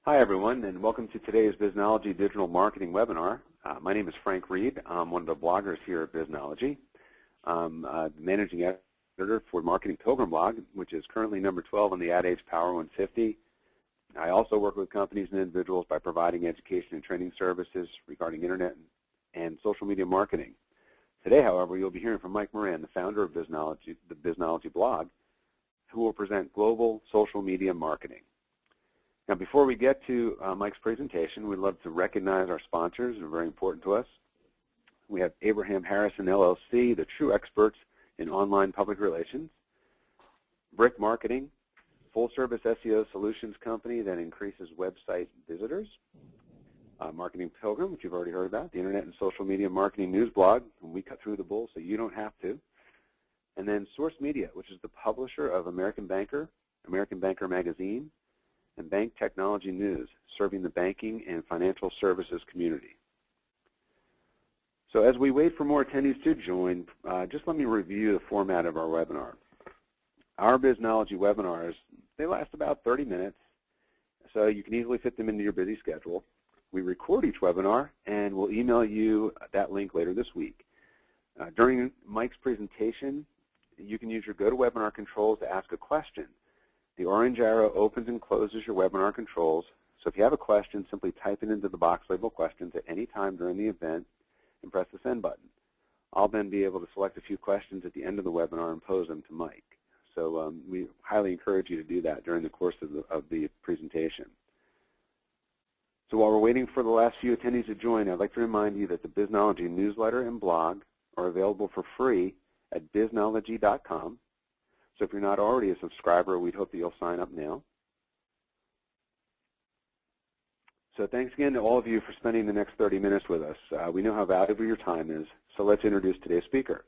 Hi everyone, and welcome to today's Biznology Digital Marketing webinar. My name is Frank Reed. I'm one of the bloggers here at Biznology. I'm the managing editor for Marketing Pilgrim blog, which is currently number 12 on the Ad Age Power 150. I also work with companies and individuals by providing education and training services regarding internet and social media marketing. Today, however, you'll be hearing from Mike Moran, the founder of Biznology, the Biznology blog, who will present global social media marketing. Now, before we get to Mike's presentation, we'd love to recognize our sponsors. They're very important to us. We have Abraham Harrison, LLC, the true experts in online public relations. Brick Marketing, full-service SEO solutions company that increases website visitors. Marketing Pilgrim, which you've already heard about, the internet and social media marketing news blog, and we cut through the bull so you don't have to. And then Source Media, which is the publisher of American Banker Magazine, and Bank Technology News, serving the banking and financial services community. So as we wait for more attendees to join, just let me review the format of our webinar. Our Biznology webinars, they last about 30 minutes, so you can easily fit them into your busy schedule. We record each webinar, and we'll email you that link later this week. During Mike's presentation, you can use your GoToWebinar controls to ask a question. The orange arrow opens and closes your webinar controls, so if you have a question, simply type it into the box labeled questions at any time during the event and press the send button. I'll then be able to select a few questions at the end of the webinar and pose them to Mike. So we highly encourage you to do that during the course of the presentation. So while we're waiting for the last few attendees to join, I'd like to remind you that the Biznology newsletter and blog are available for free at biznology.com. So if you're not already a subscriber, we'd hope that you'll sign up now. So thanks again to all of you for spending the next 30 minutes with us. We know how valuable your time is, so let's introduce today's speaker.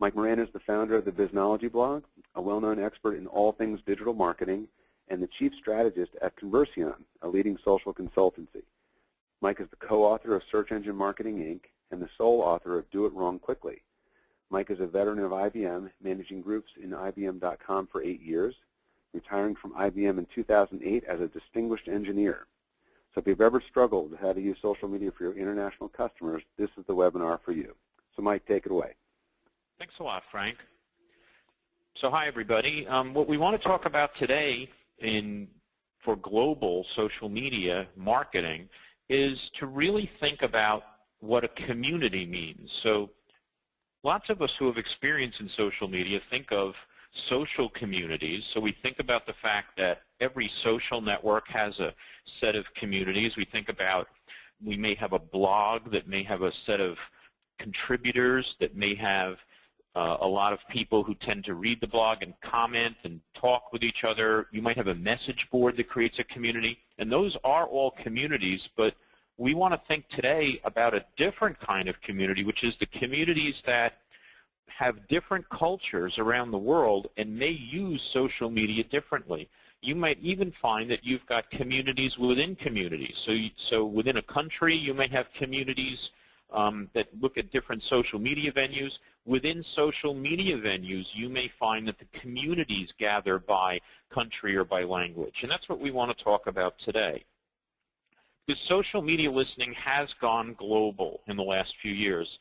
Mike Moran is the founder of the Biznology blog, a well-known expert in all things digital marketing, and the chief strategist at Conversion, a leading social consultancy. Mike is the co-author of Search Engine Marketing, Inc., and the sole author of Do It Wrong Quickly. Mike is a veteran of IBM, managing groups in IBM.com for 8 years, retiring from IBM in 2008 as a distinguished engineer. So if you've ever struggled with how to use social media for your international customers, this is the webinar for you. So Mike, take it away. Thanks a lot, Frank. So hi, everybody. What we want to talk about today for global social media marketing is to really think about what a community means. So lots of us who have experience in social media think of social communities. So we think about the fact that every social network has a set of communities. We think about we may have a blog that may have a set of contributors that may have a lot of people who tend to read the blog and comment and talk with each other. You might have a message board that creates a community, and those are all communities, but we want to think today about a different kind of community, which is the communities that have different cultures around the world and may use social media differently. You might even find that you've got communities within communities. So within a country, you may have communities that look at different social media venues. Within social media venues, you may find that the communities gather by country or by language. And that's what we want to talk about today. Because social media listening has gone global in the last few years.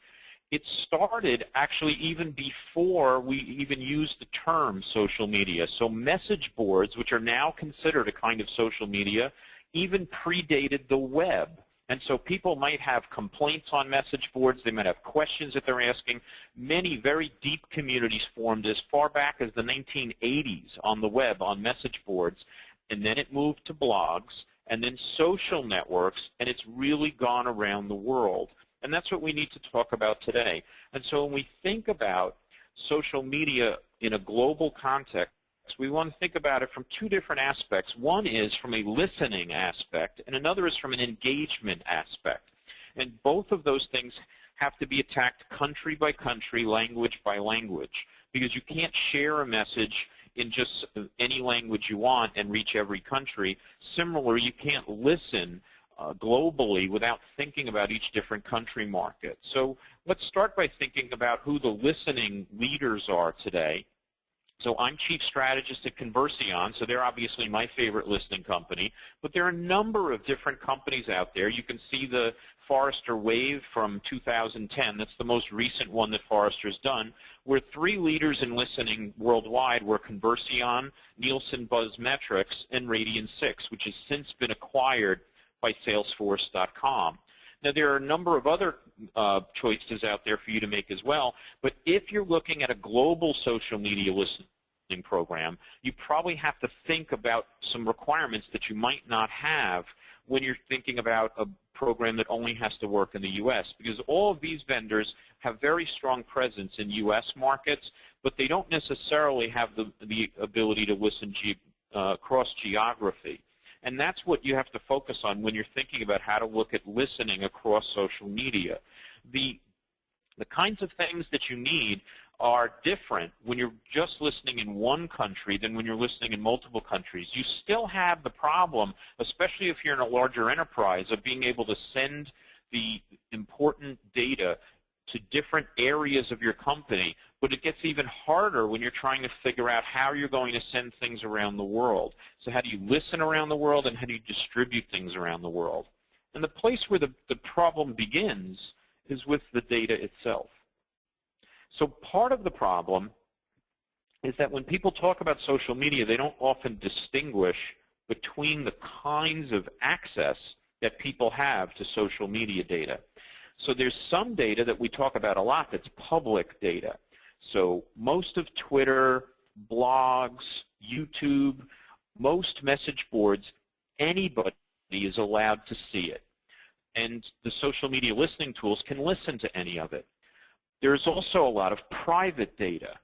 It started actually even before we even used the term social media. So message boards, which are now considered a kind of social media, even predated the web. And so people might have complaints on message boards. They might have questions that they're asking. Many very deep communities formed as far back as the 1980s on the web, on message boards. And then it moved to blogs, and then social networks, and it's really gone around the world. And that's what we need to talk about today. And so when we think about social media in a global context, we want to think about it from two different aspects. One is from a listening aspect, and another is from an engagement aspect. And both of those things have to be attacked country by country, language by language, because you can't share a message in just any language you want and reach every country. Similarly, you can't listen globally without thinking about each different country market. So let's start by thinking about who the listening leaders are today. So I'm chief strategist at Conversion, so they're obviously my favorite listening company. But there are a number of different companies out there. You can see the Forrester Wave from 2010. That's the most recent one that Forrester's done, where 3 leaders in listening worldwide were Conversion, Nielsen Buzzmetrics, and Radian6, which has since been acquired by Salesforce.com. Now, there are a number of other choices out there for you to make as well, but if you're looking at a global social media listening program, you probably have to think about some requirements that you might not have when you're thinking about a program that only has to work in the U.S., because all of these vendors have very strong presence in U.S. markets, but they don't necessarily have the ability to listen across geography. And that's what you have to focus on when you're thinking about how to look at listening across social media. The kinds of things that you need are different when you're just listening in one country than when you're listening in multiple countries. You still have the problem, especially if you're in a larger enterprise, of being able to send the important data to different areas of your company, but it gets even harder when you're trying to figure out how you're going to send things around the world. So how do you listen around the world, and how do you distribute things around the world? And the place where the problem begins is with the data itself. So part of the problem is that when people talk about social media, they don't often distinguish between the kinds of access that people have to social media data. So there's some data that we talk about a lot that's public data. So most of Twitter, blogs, YouTube, most message boards, anybody is allowed to see it. And the social media listening tools can listen to any of it. There's also a lot of private data.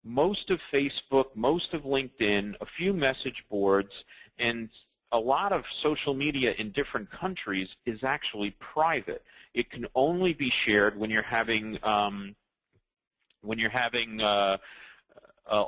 Most of Facebook, most of LinkedIn, a few message boards, and a lot of social media in different countries is actually private. It can only be shared when you're having a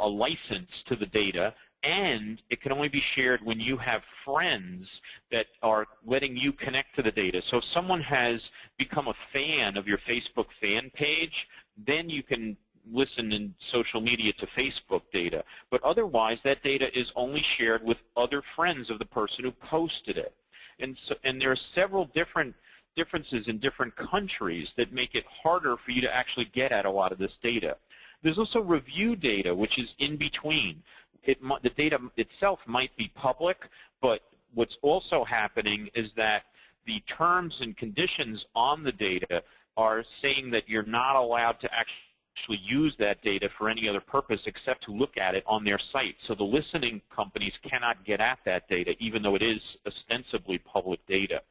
license to the data, and it can only be shared when you have friends that are letting you connect to the data. So if someone has become a fan of your Facebook fan page, then you can listen in social media to Facebook data. But otherwise, that data is only shared with other friends of the person who posted it. And there are several differences in different countries that make it harder for you to actually get at a lot of this data. There's also review data, which is in between. The data itself might be public, but what's also happening is that the terms and conditions on the data are saying that you're not allowed to actually use that data for any other purpose except to look at it on their site. So the listening companies cannot get at that data, even though it is ostensibly public data.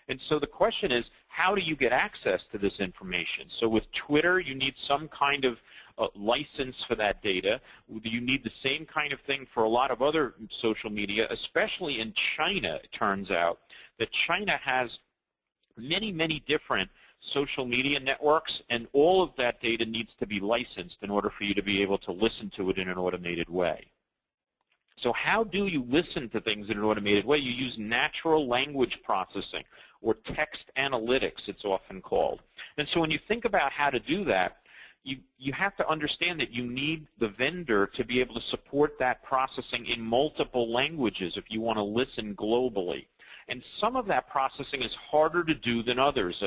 And so the question is, how do you get access to this information? So with Twitter, you need some kind of license for that data. You need the same kind of thing for a lot of other social media, especially in China. It turns out that China has many, many different social media networks, and all of that data needs to be licensed in order for you to be able to listen to it in an automated way. So how do you listen to things in an automated way? You use natural language processing, or text analytics, it's often called. And so when you think about how to do that, you have to understand that you need the vendor to be able to support that processing in multiple languages if you want to listen globally. And some of that processing is harder to do than others.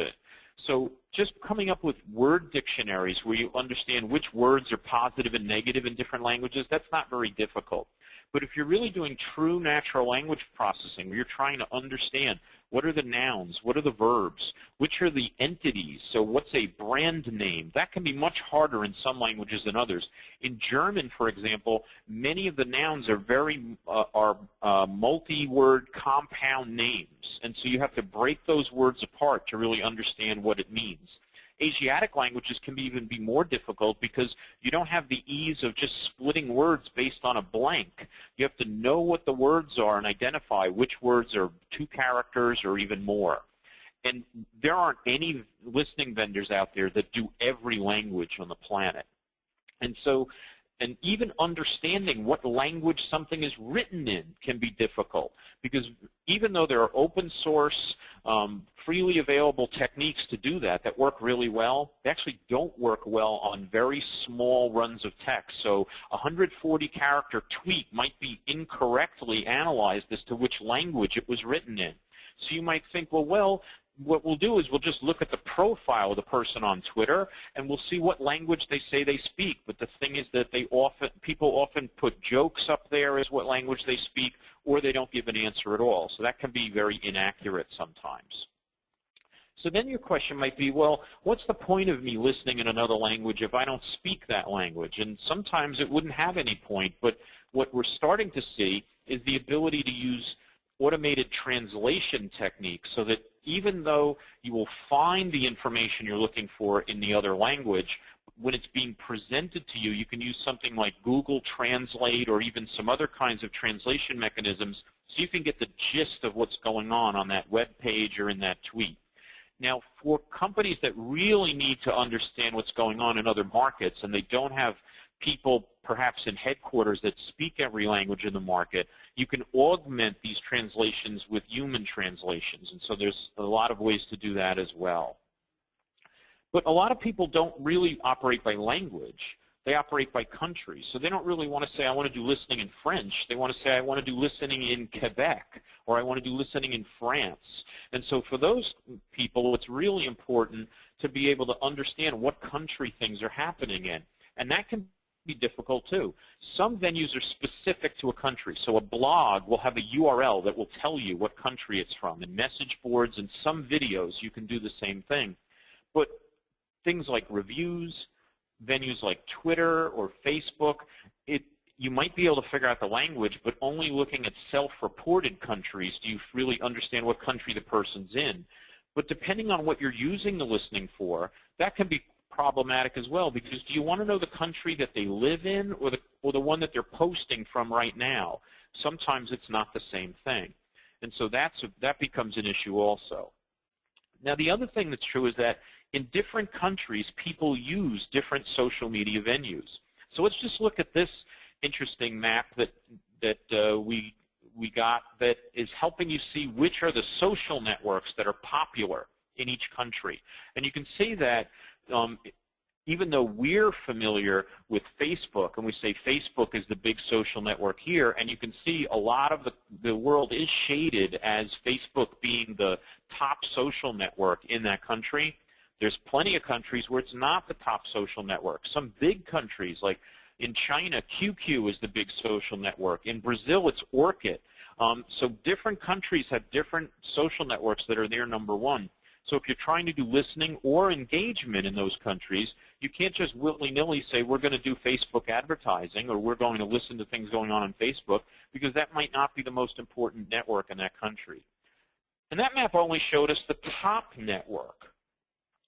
So just coming up with word dictionaries where you understand which words are positive and negative in different languages, that's not very difficult. But if you're really doing true natural language processing, where you're trying to understand what are the nouns, what are the verbs, which are the entities, so what's a brand name, that can be much harder in some languages than others. In German, for example, many of the nouns are multi-word compound names, and so you have to break those words apart to really understand what it means. Asiatic languages can even be more difficult because you don't have the ease of just splitting words based on a blank. You have to know what the words are and identify which words are 2 characters or even more. And there aren't any listening vendors out there that do every language on the planet. And so And even understanding what language something is written in can be difficult, because even though there are open source, freely available techniques to do that work really well, they actually don't work well on very small runs of text. So a 140-character tweet might be incorrectly analyzed as to which language it was written in. So you might think, well, what we'll do is we'll just look at the profile of the person on Twitter, and we'll see what language they say they speak. But the thing is that people often put jokes up there as what language they speak, or they don't give an answer at all. So that can be very inaccurate sometimes. So then your question might be, well, what's the point of me listening in another language if I don't speak that language? And sometimes it wouldn't have any point, but what we're starting to see is the ability to use automated translation techniques, so that even though you will find the information you're looking for in the other language, when it's being presented to you, you can use something like Google Translate or even some other kinds of translation mechanisms so you can get the gist of what's going on that web page or in that tweet. Now, for companies that really need to understand what's going on in other markets, and they don't have people perhaps in headquarters that speak every language in the market, you can augment these translations with human translations. And so there's a lot of ways to do that as well. But a lot of people don't really operate by language. They operate by country. So they don't really want to say, I want to do listening in French. They want to say, I want to do listening in Quebec, or I want to do listening in France. And so for those people, it's really important to be able to understand what country things are happening in. And that can be difficult too. Some venues are specific to a country. So a blog will have a URL that will tell you what country it's from. In message boards and some videos, you can do the same thing. But things like reviews, venues like Twitter or Facebook, you might be able to figure out the language, but only looking at self-reported countries do you really understand what country the person's in. But depending on what you're using the listening for, that can be problematic as well, because do you want to know the country that they live in, or the one that they're posting from right now? Sometimes it's not the same thing. And so that becomes an issue also. Now, the other thing that's true is that in different countries, people use different social media venues. So let's just look at this interesting map that we got that is helping you see which are the social networks that are popular in each country. And you can see that even though we're familiar with Facebook, and we say Facebook is the big social network here, and you can see a lot of the world is shaded as Facebook being the top social network in that country. There's plenty of countries where it's not the top social network. Some big countries, like in China, QQ is the big social network. In Brazil, it's Orkut. So different countries have different social networks that are their number one. So if you're trying to do listening or engagement in those countries, you can't just willy-nilly say, we're going to do Facebook advertising, or we're going to listen to things going on Facebook, because that might not be the most important network in that country. And that map only showed us the top network.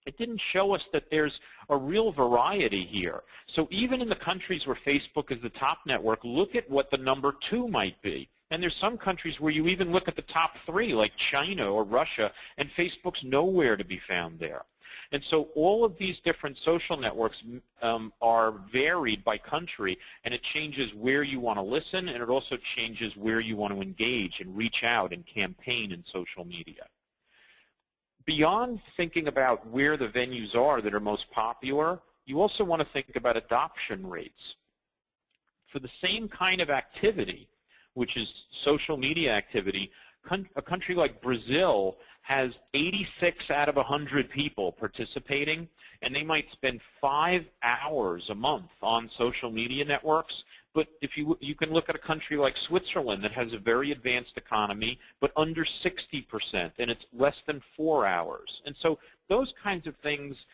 It didn't show us that there's a real variety here. So even in the countries where Facebook is the top network, look at what the number 2 might be. And there's some countries where you even look at the top 3, like China or Russia, and Facebook's nowhere to be found there. And so all of these different social networks are varied by country, and it changes where you want to listen, and it also changes where you want to engage and reach out and campaign in social media. Beyond thinking about where the venues are that are most popular, you also want to think about adoption rates. For the same kind of activity, which is social media activity, a country like Brazil has 86 out of 100 people participating, and they might spend 5 hours a month on social media networks. But if you can look at a country like Switzerland that has a very advanced economy, but under 60%, and it's less than 4 hours. And so those kinds of things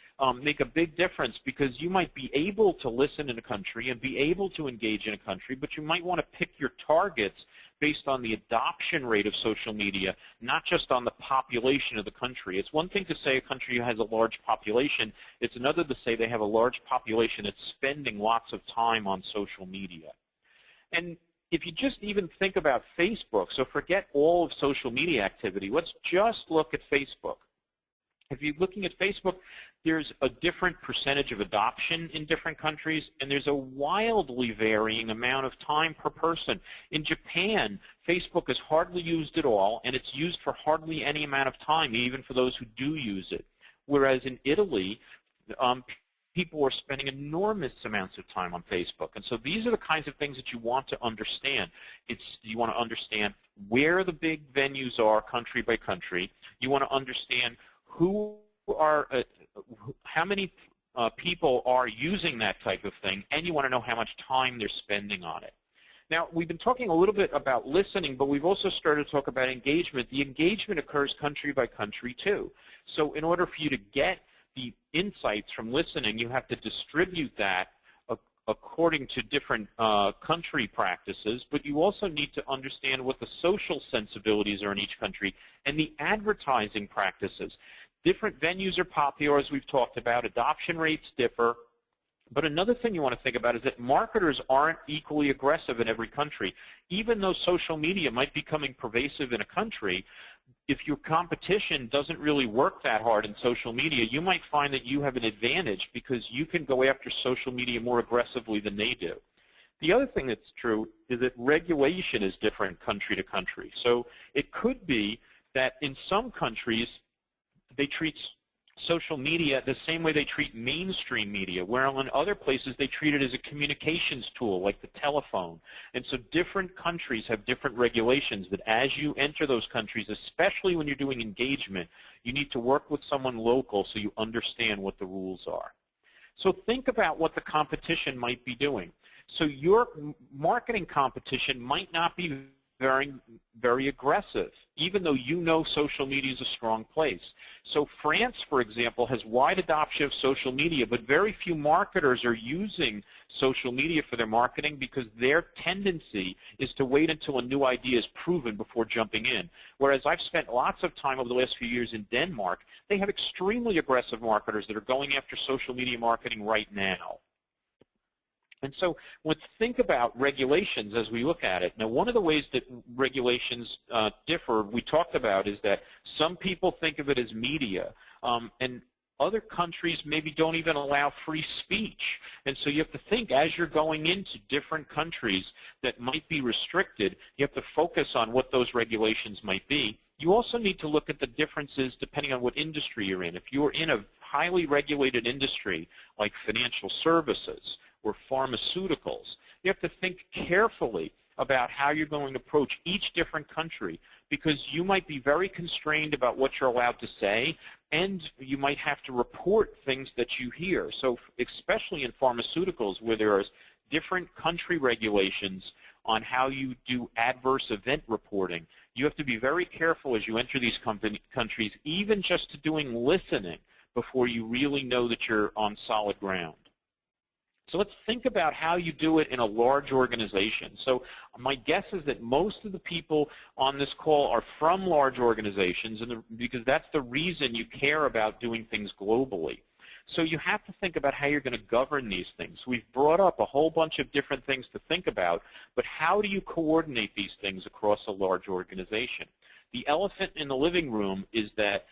make a big difference, because you might be able to listen in a country and be able to engage in a country, but you might want to pick your targets based on the adoption rate of social media, not just on the population of the country. It's one thing to say a country has a large population. It's another to say they have a large population that's spending lots of time on social media. And if you just even think about Facebook, so forget all of social media activity, let's just look at Facebook. If you're looking at Facebook, there's a different percentage of adoption in different countries, and there's a wildly varying amount of time per person. In Japan, Facebook is hardly used at all, and it's used for hardly any amount of time, even for those who do use it. Whereas in Italy, people are spending enormous amounts of time on Facebook. And so these are the kinds of things that you want to understand. You want to understand where the big venues are country by country. You want to understand how many people are using that type of thing, and you want to know how much time they're spending on it. Now, we've been talking a little bit about listening, but we've also started to talk about engagement. The engagement occurs country by country, too. So in order for you to get the insights from listening, you have to distribute that according to different country practices, but you also need to understand what the social sensibilities are in each country and the advertising practices. Different venues are popular, as we've talked about. Adoption rates differ. But another thing you want to think about is that marketers aren't equally aggressive in every country. Even though social media might be becoming pervasive in a country, if your competition doesn't really work that hard in social media, you might find that you have an advantage because you can go after social media more aggressively than they do. The other thing that's true is that regulation is different country to country. So it could be that in some countries they treat social media the same way they treat mainstream media, while in other places they treat it as a communications tool like the telephone. And so different countries have different regulations that as you enter those countries, especially when you're doing engagement, you need to work with someone local so you understand what the rules are. So think about what the competition might be doing. So your marketing competition might not be very aggressive, even though you know social media is a strong place. So France, for example, has wide adoption of social media, but very few marketers are using social media for their marketing because their tendency is to wait until a new idea is proven before jumping in. Whereas I've spent lots of time over the last few years in Denmark, they have extremely aggressive marketers that are going after social media marketing right now. And so let's think about regulations as we look at it. Now, one of the ways that regulations differ, we talked about, is that some people think of it as media, and other countries maybe don't even allow free speech. And so you have to think, as you're going into different countries that might be restricted, you have to focus on what those regulations might be. You also need to look at the differences depending on what industry you're in. If you're in a highly regulated industry like financial services, or pharmaceuticals, you have to think carefully about how you're going to approach each different country because you might be very constrained about what you're allowed to say, and you might have to report things that you hear. So especially in pharmaceuticals where there are different country regulations on how you do adverse event reporting, you have to be very careful as you enter these countries, even just to doing listening before you really know that you're on solid ground. So let's think about how you do it in a large organization. So my guess is that most of the people on this call are from large organizations, and because that's the reason you care about doing things globally. So you have to think about how you're going to govern these things. We've brought up a whole bunch of different things to think about, but how do you coordinate these things across a large organization? The elephant in the living room is that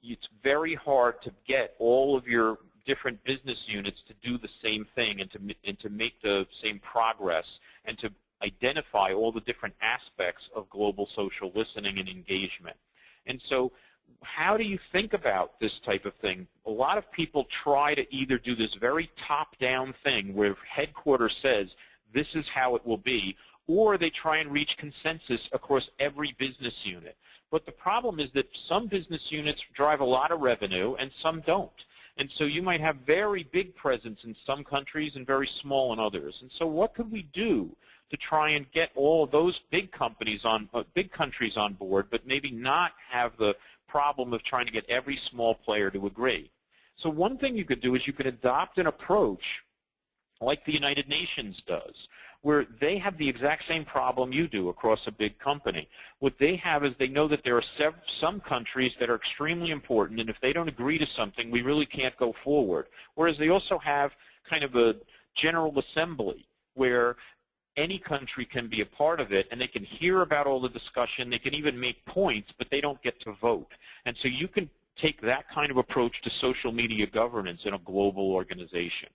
it's very hard to get all of your different business units to do the same thing and to make the same progress and to identify all the different aspects of global social listening and engagement. And so how do you think about this type of thing? A lot of people try to either do this very top-down thing where headquarters says this is how it will be, or they try and reach consensus across every business unit. But the problem is that some business units drive a lot of revenue and some don't. And so you might have very big presence in some countries and very small in others. And so what could we do to try and get all of those big companies on, big countries on board, but maybe not have the problem of trying to get every small player to agree? So one thing you could do is you could adopt an approach like the United Nations does, where they have the exact same problem you do across a big company. What they have is they know that there are some countries that are extremely important, and if they don't agree to something, we really can't go forward. Whereas they also have kind of a general assembly where any country can be a part of it, and they can hear about all the discussion. They can even make points, but they don't get to vote. And so you can take that kind of approach to social media governance in a global organization.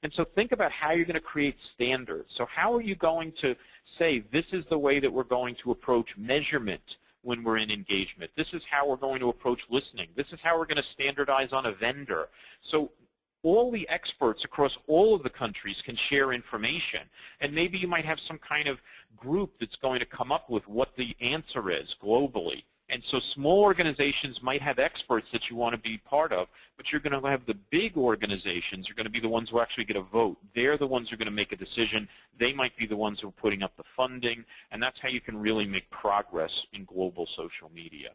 And so think about how you're going to create standards. So how are you going to say this is the way that we're going to approach measurement when we're in engagement? This is how we're going to approach listening. This is how we're going to standardize on a vendor. So all the experts across all of the countries can share information. And maybe you might have some kind of group that's going to come up with what the answer is globally. And so small organizations might have experts that you want to be part of, but you're going to have the big organizations are going to be the ones who actually get a vote. They're the ones who are going to make a decision. They might be the ones who are putting up the funding, and that's how you can really make progress in global social media.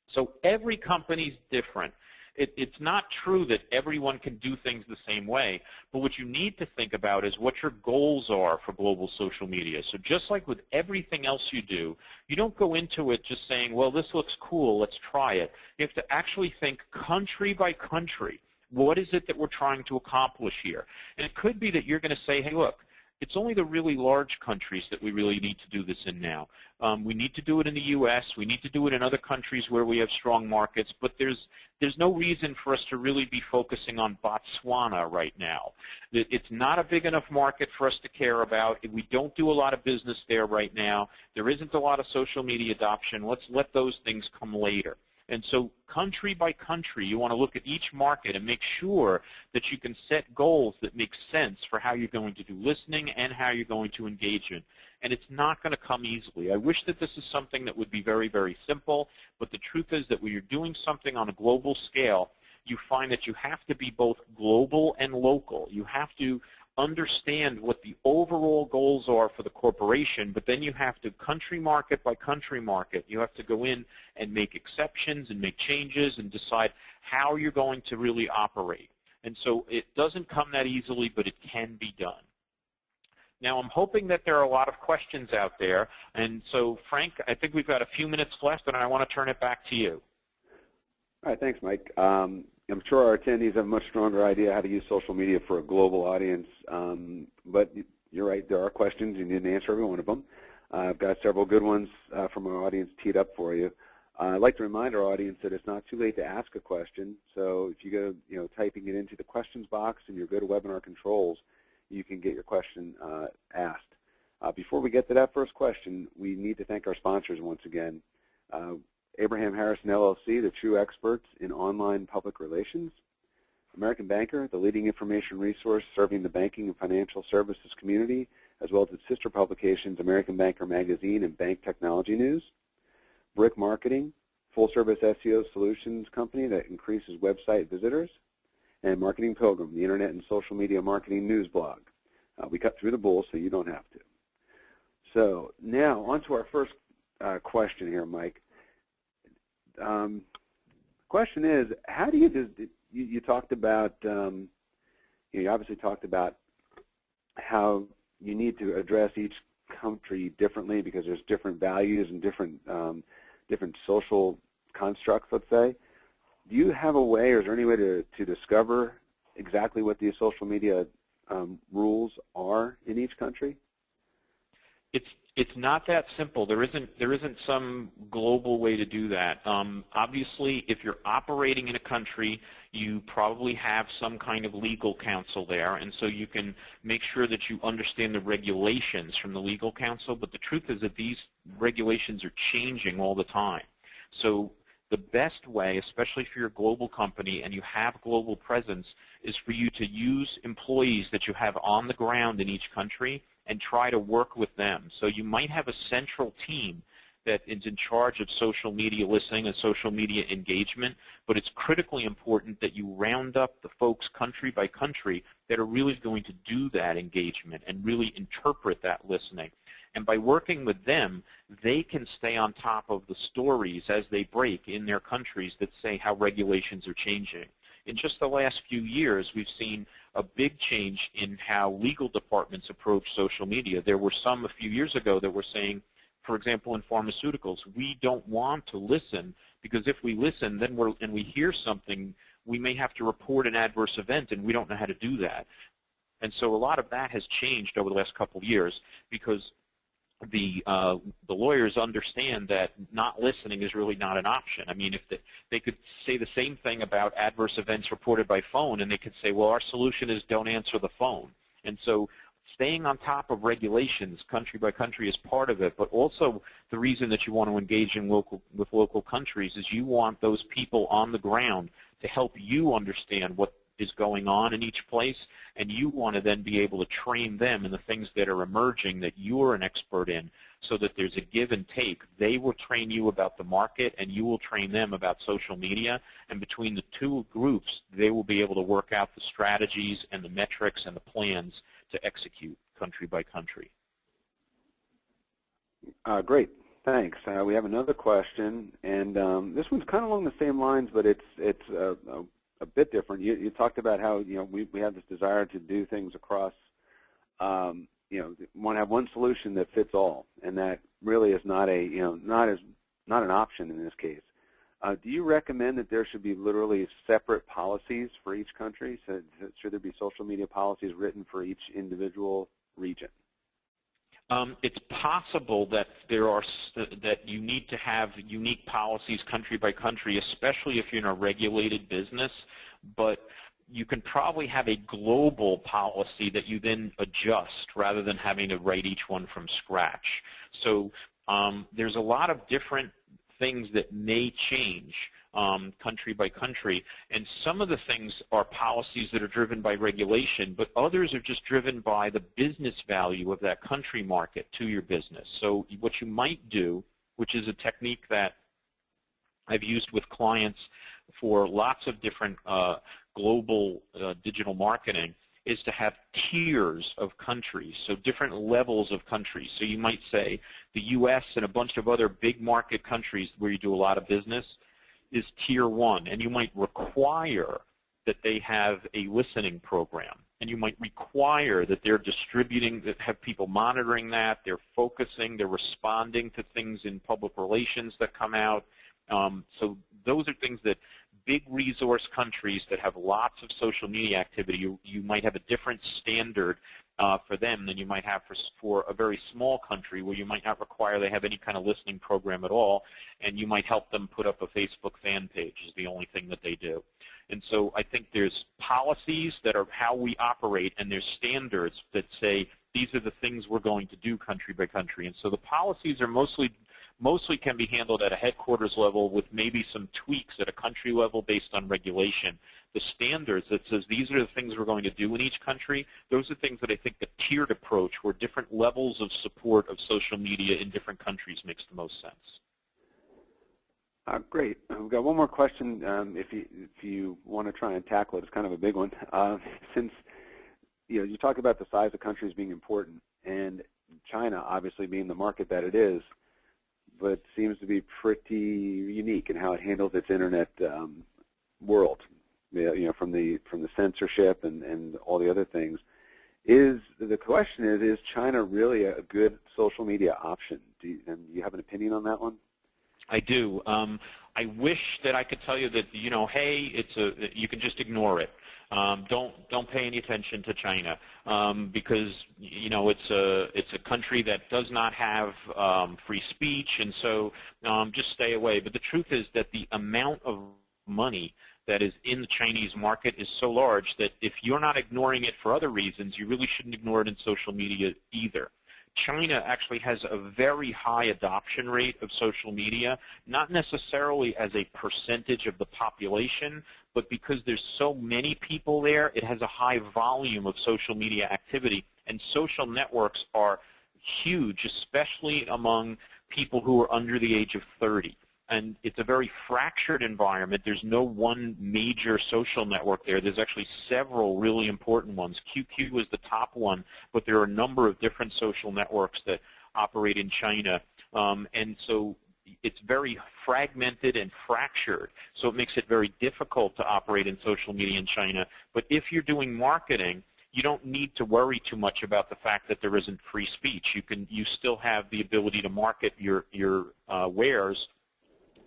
So every company's different. It's not true that everyone can do things the same way, but what you need to think about is what your goals are for global social media. So just like with everything else you do, you don't go into it just saying, well, this looks cool, let's try it. You have to actually think country by country. What is it that we're trying to accomplish here? And it could be that you're going to say, hey, look, it's only the really large countries that we really need to do this in now. We need to do it in the U.S. We need to do it in other countries where we have strong markets, but there's no reason for us to really be focusing on Botswana right now. It's not a big enough market for us to care about. We don't do a lot of business there right now. There isn't a lot of social media adoption. Let's let those things come later. And so country by country, you want to look at each market and make sure that you can set goals that make sense for how you're going to do listening and how you're going to engage in. And it's not going to come easily. I wish that this is something that would be very, very simple, but the truth is that when you're doing something on a global scale, you find that you have to be both global and local. You have to understand what the overall goals are for the corporation, but then you have to country market by country market. You have to go in and make exceptions and make changes and decide how you're going to really operate. And so it doesn't come that easily, but it can be done. Now, I'm hoping that there are a lot of questions out there. And so, Frank, I think we've got a few minutes left, and I want to turn it back to you. All right, thanks, Mike. I'm sure our attendees have a much stronger idea how to use social media for a global audience, but you're right, there are questions. You didn't answer every one of them. I've got several good ones from our audience teed up for you. I'd like to remind our audience that it's not too late to ask a question. So if you go, typing it into the questions box in your GoToWebinar controls, you can get your question asked. Before we get to that first question, we need to thank our sponsors once again. Abraham Harrison LLC, the true experts in online public relations. American Banker, the leading information resource serving the banking and financial services community, as well as its sister publications, American Banker Magazine and Bank Technology News. Brick Marketing, full-service SEO solutions company that increases website visitors. And Marketing Pilgrim, the internet and social media marketing news blog. We cut through the bull so you don't have to. So now on to our first question here, Mike. Question is, how do you talked about, you obviously talked about how you need to address each country differently because there's different values and different social constructs, let's say. Do you have a way, or is there any way to discover exactly what these social media rules are in each country? It's not that simple. There isn't some global way to do that. Obviously, if you're operating in a country, you probably have some kind of legal counsel there, and so you can make sure that you understand the regulations from the legal counsel. But the truth is that these regulations are changing all the time. So the best way, especially if you're a global company and you have global presence, is for you to use employees that you have on the ground in each country and try to work with them. So you might have a central team that is in charge of social media listening and social media engagement, but it's critically important that you round up the folks country by country that are really going to do that engagement and really interpret that listening. And by working with them, they can stay on top of the stories as they break in their countries that say how regulations are changing. In just the last few years, we've seen a big change in how legal departments approach social media. There were some a few years ago that were saying, for example, in pharmaceuticals, we don't want to listen because if we listen then we hear something, we may have to report an adverse event, and we don't know how to do that. And so a lot of that has changed over the last couple of years because the lawyers understand that not listening is really not an option. I mean, if they could say the same thing about adverse events reported by phone, and they could say, well, our solution is don't answer the phone. And so staying on top of regulations country by country is part of it, but also the reason that you want to engage in with local countries is you want those people on the ground to help you understand what is going on in each place, and you want to then be able to train them in the things that are emerging that you're an expert in, so that there's a give and take. They will train you about the market, and you will train them about social media, and between the two groups, they will be able to work out the strategies and the metrics and the plans to execute country by country. Great, thanks. We have another question, and this one's kind of along the same lines, but it's a bit different. You talked about how we have this desire to do things across. Want to have one solution that fits all, and that really is not not an option in this case. Do you recommend that there should be literally separate policies for each country? So should there be social media policies written for each individual region? It's possible that that you need to have unique policies country by country, especially if you're in a regulated business, but you can probably have a global policy that you then adjust rather than having to write each one from scratch. So there's a lot of different things that may change country by country, and some of the things are policies that are driven by regulation, but others are just driven by the business value of that country market to your business. So what you might do, which is a technique that I've used with clients for lots of different global digital marketing, is to have tiers of countries, so different levels of countries. So you might say the U.S. and a bunch of other big market countries where you do a lot of business is tier 1, and you might require that they have a listening program, and you might require that they're distributing, that have people monitoring that, they're focusing, they're responding to things in public relations that come out. So those are things that big resource countries that have lots of social media activity, you might have a different standard for them than you might have for a very small country where you might not require they have any kind of listening program at all, and you might help them put up a Facebook fan page is the only thing that they do. And so I think there's policies that are how we operate, and there's standards that say these are the things we're going to do country by country. And so the policies are mostly can be handled at a headquarters level with maybe some tweaks at a country level based on regulation. The standards that says these are the things we're going to do in each country, those are things that I think the tiered approach where different levels of support of social media in different countries makes the most sense. Great. We've got one more question if you want to try and tackle it. It's kind of a big one. Since you talk about the size of countries being important, and China obviously being the market that it is, but seems to be pretty unique in how it handles its internet world. From the censorship and all the other things. The question is China really a good social media option? Do you have an opinion on that one? I do. I wish that I could tell you that hey, you can just ignore it. Don't pay any attention to China because it's a country that does not have free speech, and so just stay away. But the truth is that the amount of money that is in the Chinese market is so large that if you're not ignoring it for other reasons, you really shouldn't ignore it in social media either. China actually has a very high adoption rate of social media, not necessarily as a percentage of the population, but because there's so many people there, it has a high volume of social media activity, and social networks are huge, especially among people who are under the age of 30. And it's a very fractured environment. There's no one major social network there. There's actually several really important ones. QQ is the top one, but there are a number of different social networks that operate in China. And so it's very fragmented and fractured, so it makes it very difficult to operate in social media in China. But if you're doing marketing, you don't need to worry too much about the fact that there isn't free speech. You still have the ability to market your wares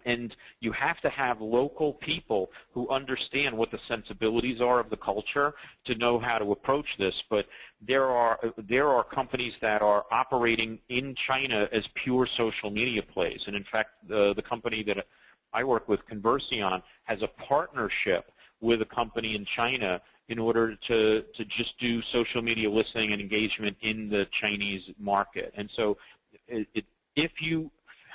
And you have to have local people who understand what the sensibilities are of the culture to know how to approach this. But there are companies that are operating in China as pure social media plays. And in fact, the company that I work with, Conversion, has a partnership with a company in China in order to just do social media listening and engagement in the Chinese market. And so if you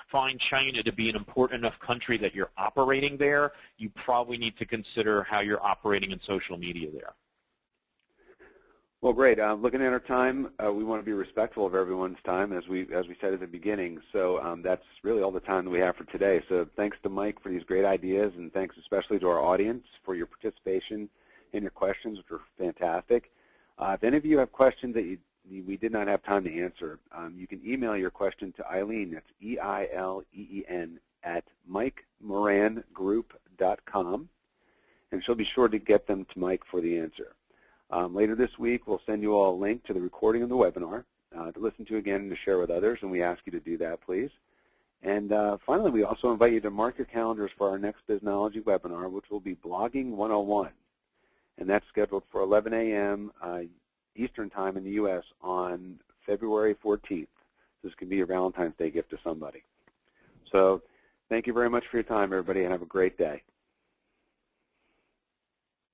find China to be an important enough country that you're operating there, you probably need to consider how you're operating in social media there. Well, great. Looking at our time, we want to be respectful of everyone's time, as we said at the beginning. So that's really all the time that we have for today. So thanks to Mike for these great ideas, and thanks especially to our audience for your participation and your questions, which were fantastic. If any of you have questions that we did not have time to answer, you can email your question to Eileen. That's E-I-L-E-E-N at MikeMoranGroup.com, and she'll be sure to get them to Mike for the answer. Later this week, we'll send you all a link to the recording of the webinar to listen to again and to share with others, and we ask you to do that, please. And finally, we also invite you to mark your calendars for our next Biznology webinar, which will be Blogging 101. And that's scheduled for 11 a.m. Eastern Time in the U.S. on February 14th. This can be your Valentine's Day gift to somebody. So thank you very much for your time, everybody, and have a great day.